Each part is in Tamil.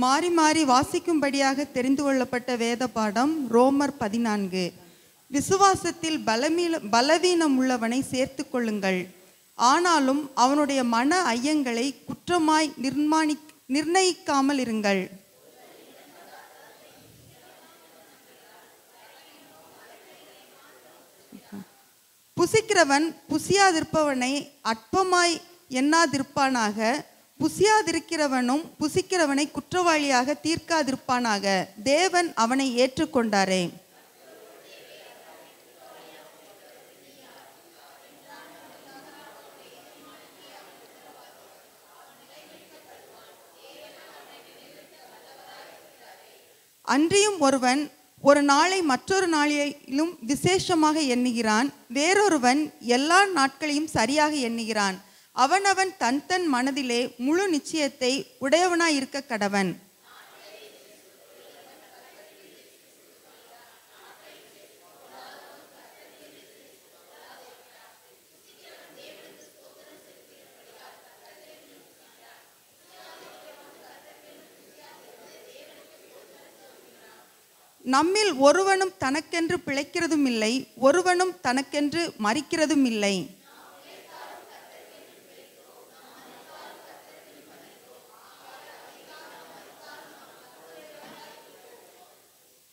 மாறி மாறி வாசிக்கும்படியாக தெரிந்து கொள்ளப்பட்ட வேத பாடம் ரோமர் 14. விசுவாசத்தில் பலவீனம் உள்ளவனை சேர்த்து கொள்ளுங்கள். ஆனாலும் அவனுடைய மன ஐயங்களை குற்றமாய் நிர்ணயிக்காமல் இருங்கள். புசிக்கிறவன் புசியாதிருப்பவனை அற்பமாய் எண்ணாதிருப்பானாக. புசியாதிருக்கிறவனும் புசிக்கிறவனை குற்றவாளியாக தீர்க்காதிருப்பானாக. தேவன் அவனை ஏற்றுக்கொண்டாரே. அன்றியும் ஒருவன் ஒரு நாளை மற்றொரு நாளிலும் விசேஷமாக எண்ணுகிறான், வேறொருவன் எல்லா நாட்களையும் சரியாக எண்ணுகிறான். அவனவன் தன் தன் மனதிலே முழு நிச்சயத்தை உடையவனாய் இருக்க கடவன். நம்மில் ஒருவனும் தனக்கென்று பிழைக்கிறதும் இல்லை, ஒருவனும் தனக்கென்று மரிக்கிறதும் இல்லை.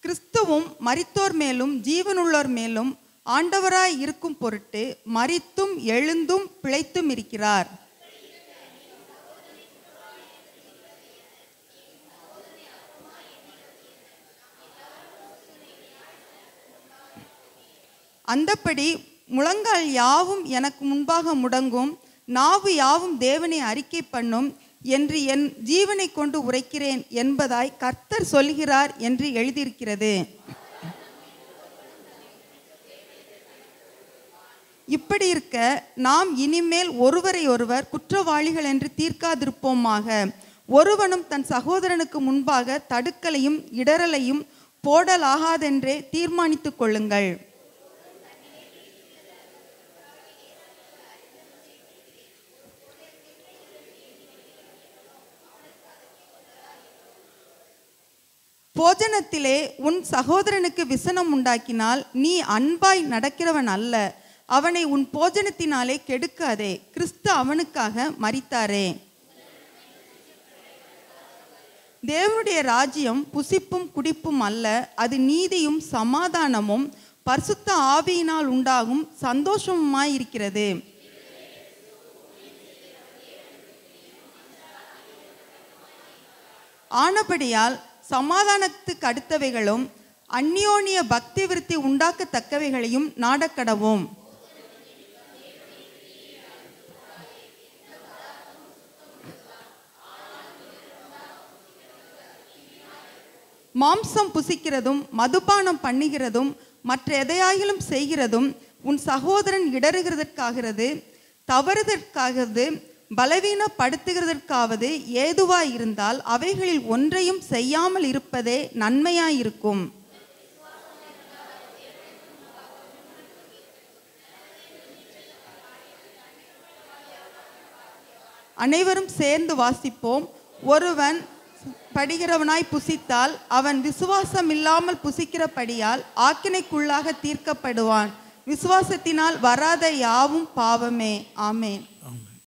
கிறிஸ்துவும் மரித்தோர் மேலும் ஜீவனுள்ளோர் மேலும் ஆண்டவராய் இருக்கும் பொருட்டு மரித்தும் எழுந்தும் பிழைத்தும் இருக்கிறார். அந்தப்படி முழங்கால் யாவும் எனக்கு முன்பாக முடங்கும், நாவு யாவும் தேவனை அறிக்கை பண்ணும் என்று என் ஜீவனை கொண்டு உரைக்கிறேன் என்பதாய் கர்த்தர் சொல்கிறார் என்று எழுதியிருக்கிறது. இப்படி இருக்க நாம் இனிமேல் ஒருவரை ஒருவர் குற்றவாளிகள் என்று தீர்க்காதிருப்போமாக. ஒருவனும் தன் சகோதரனுக்கு முன்பாக தடுக்கலையும் இடரலையும் போடலாகாதென்றே தீர்மானித்து கொள்ளுங்கள். போஜனத்திலே உன் சகோதரனுக்கு விசனம் உண்டாக்கினால் நீ அன்பாய் நடக்கிறவன் அல்ல. அவனை உன் போஜனத்தினாலே கெடுக்காதே. கிறிஸ்து அவனுக்காக மரித்தாரே. தேவனுடைய ராஜ்யம் புசிப்பும் குடிப்பும் அல்ல, அது நீதியும் சமாதானமும் பரிசுத்த ஆவியினால் உண்டாகும் சந்தோஷமுமாய் இருக்கிறது. ஆனபடியால் சமாதானத்துக்கு அடுத்தவைகளும் அந்யோன்ய பக்தி விருத்தி உண்டாக்கத்தக்கவைகளையும் நாடக்கடவும். மாம்சம் புசிக்கிறதும் மதுபானம் பண்ணுகிறதும் மற்ற எதையாகிலும் செய்கிறதும் உன் சகோதரன் இடறுகிறதற்காகிறது, தவறுதற்காகிறது, பலவீனப்படுத்துகிறதற்காவது ஏதுவாய் இருந்தால் அவைகளில் ஒன்றையும் செய்யாமல் இருப்பதே நன்மையாயிருக்கும். அனைவரும் சேர்ந்து வாசிப்போம். ஒருவன் படிக்கிறவனாய் புசித்தால் அவன் விசுவாசம் இல்லாமல் புசிக்கிறபடியால் ஆக்கினைக்குள்ளாக தீர்க்கப்படுவான். விசுவாசத்தினால் வராத யாவும் பாவமே. ஆமேன்.